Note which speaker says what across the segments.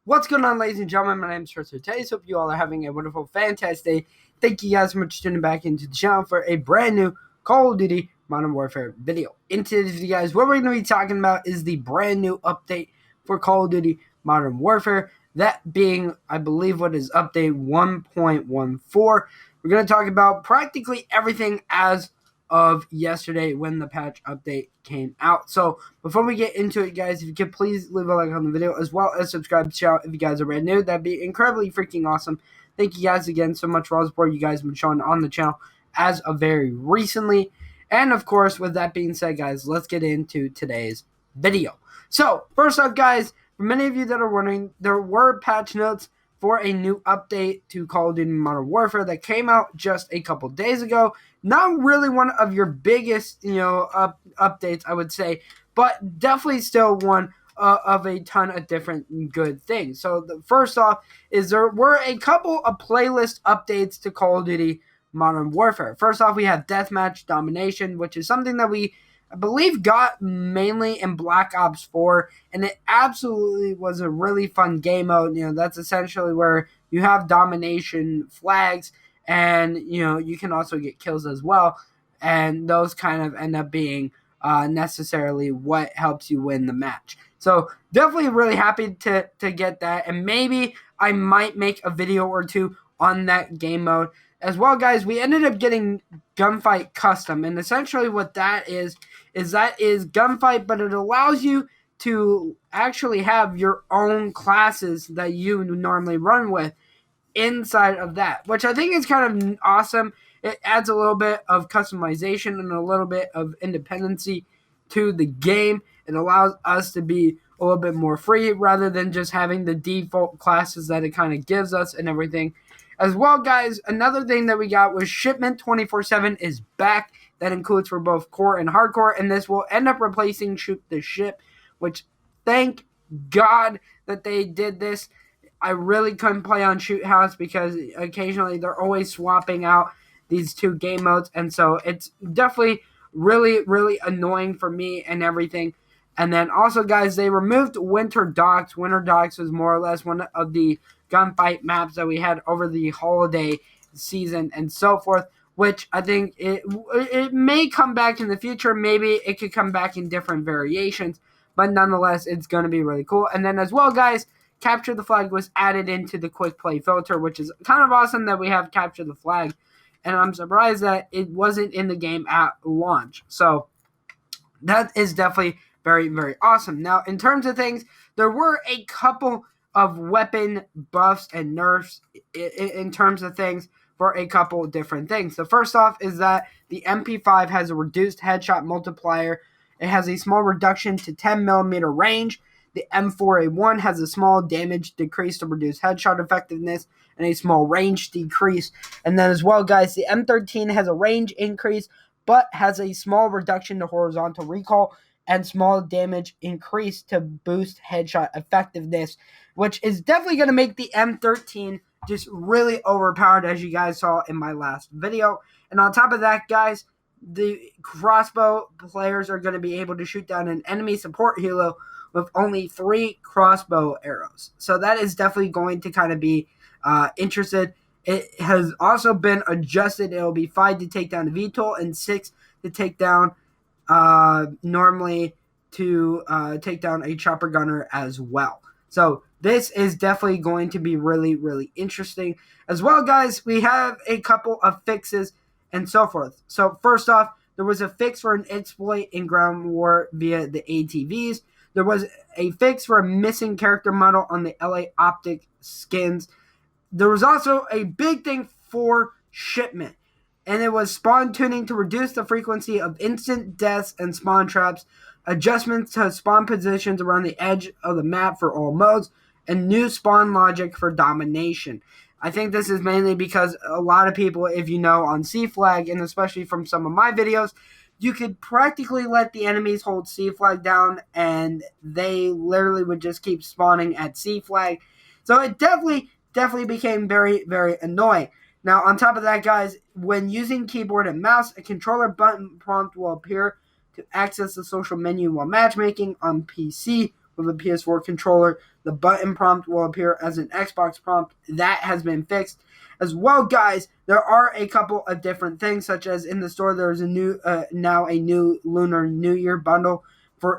Speaker 1: What's going on, ladies and gentlemen? My name is Tristin. TaZe. Hope you all are having a wonderful, fantastic day. Thank you guys so much for tuning back into the channel for a brand new Call of Duty Modern Warfare video. In today's video, guys, what we're going to be talking about is the brand new update for Call of Duty Modern Warfare. That being, I believe, what is update 1.14. We're going to talk about practically everything as of yesterday when the patch update came out. So before we get into it, guys, if you could please leave a like on the video as well as subscribe to the channel if you guys are brand new. That'd be incredibly freaking awesome. Thank you guys again so much for all the support you guys have been showing on the channel as of very recently. And of course, with that being said, guys, let's get into today's video. So first off, guys, for many of you that are wondering, there were patch notes for a new update to Call of Duty Modern Warfare that came out just a couple days ago. Not really one of your biggest, updates, I would say, but definitely still one of a ton of different good things. So the first off is there were a couple of playlist updates to Call of Duty Modern Warfare. First off, we have Deathmatch Domination, which is something that we, I believe, got mainly in Black Ops 4, and it absolutely was a really fun game mode. That's essentially where you have domination flags, and you can also get kills as well, and those kind of end up being necessarily what helps you win the match. So definitely really happy to get that, and maybe I might make a video or two on that game mode as well. Guys, we ended up getting Gunfight Custom, and essentially what that is gunfight, but it allows you to actually have your own classes that you normally run with inside of that, which I think is kind of awesome. It adds a little bit of customization and a little bit of independency to the game. It allows us to be a little bit more free rather than just having the default classes that it kind of gives us and everything. As well, guys, another thing that we got was Shipment 24/7 is back. That includes for both core and hardcore, and this will end up replacing Shoot the Ship, which thank God that they did this. I really couldn't play on Shoot House because occasionally they're always swapping out these two game modes, and so it's definitely really, really annoying for me and everything. And then also, guys, they removed Winter Docks. Winter Docks was more or less one of the gunfight maps that we had over the holiday season and so forth, which I think it may come back in the future. Maybe it could come back in different variations, but nonetheless, it's going to be really cool. And then as well, guys, Capture the Flag was added into the quick play filter, which is kind of awesome that we have Capture the Flag. And I'm surprised that it wasn't in the game at launch. So that is definitely very, very awesome. Now, in terms of things, there were a couple of weapon buffs and nerfs in terms of things for a couple different things. The first off is that the MP5 has a reduced headshot multiplier. It has a small reduction to 10mm range. The M4A1 has a small damage decrease to reduce headshot effectiveness and a small range decrease. And then as well, guys, the M13 has a range increase but has a small reduction to horizontal recoil and small damage increase to boost headshot effectiveness, which is definitely going to make the M13 just really overpowered, as you guys saw in my last video. And on top of that, guys, the crossbow players are going to be able to shoot down an enemy support helo with only 3 crossbow arrows. So that is definitely going to kind of be interesting. It has also been adjusted. It will be 5 to take down a VTOL and 6 to take down normally to take down a chopper gunner as well. So this is definitely going to be really, really interesting. As well, guys, we have a couple of fixes and so forth. So first off, there was a fix for an exploit in ground war via the ATVs. There was a fix for a missing character model on the LA Optic skins. There was also a big thing for shipment, and it was spawn tuning to reduce the frequency of instant deaths and spawn traps, adjustments to spawn positions around the edge of the map for all modes, and new spawn logic for domination. I think this is mainly because a lot of people, if you know, on C-Flag, and especially from some of my videos, you could practically let the enemies hold C-Flag down, and they literally would just keep spawning at C-Flag. So it definitely became very, very annoying. Now, on top of that, guys, when using keyboard and mouse, a controller button prompt will appear to access the social menu while matchmaking on PC with a PS4 controller. The button prompt will appear as an Xbox prompt. That has been fixed. As well, guys, there are a couple of different things, such as in the store, there's a new now a new Lunar New Year bundle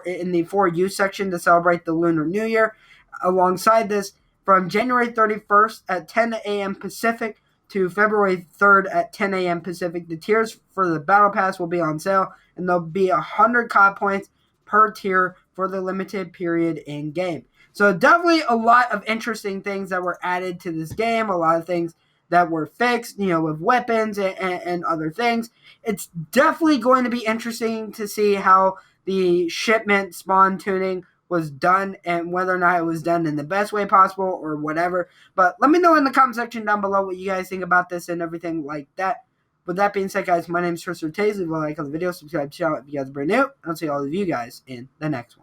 Speaker 1: in the For You section to celebrate the Lunar New Year. Alongside this, from January 31st at 10 a.m. Pacific to February 3rd at 10 a.m. Pacific, the tiers for the Battle Pass will be on sale, and there'll be 100 COD points per tier for the limited period in game. So definitely a lot of interesting things that were added to this game, a lot of things that were fixed, with weapons and other things. It's definitely going to be interesting to see how the shipment spawn tuning was done and whether or not it was done in the best way possible or whatever. But let me know in the comment section down below what you guys think about this and everything like that. With that being said, guys, my name is Tristin. TaZe. Leave a like on the video, subscribe to the channel if you guys are brand new, and I'll see all of you guys in the next one.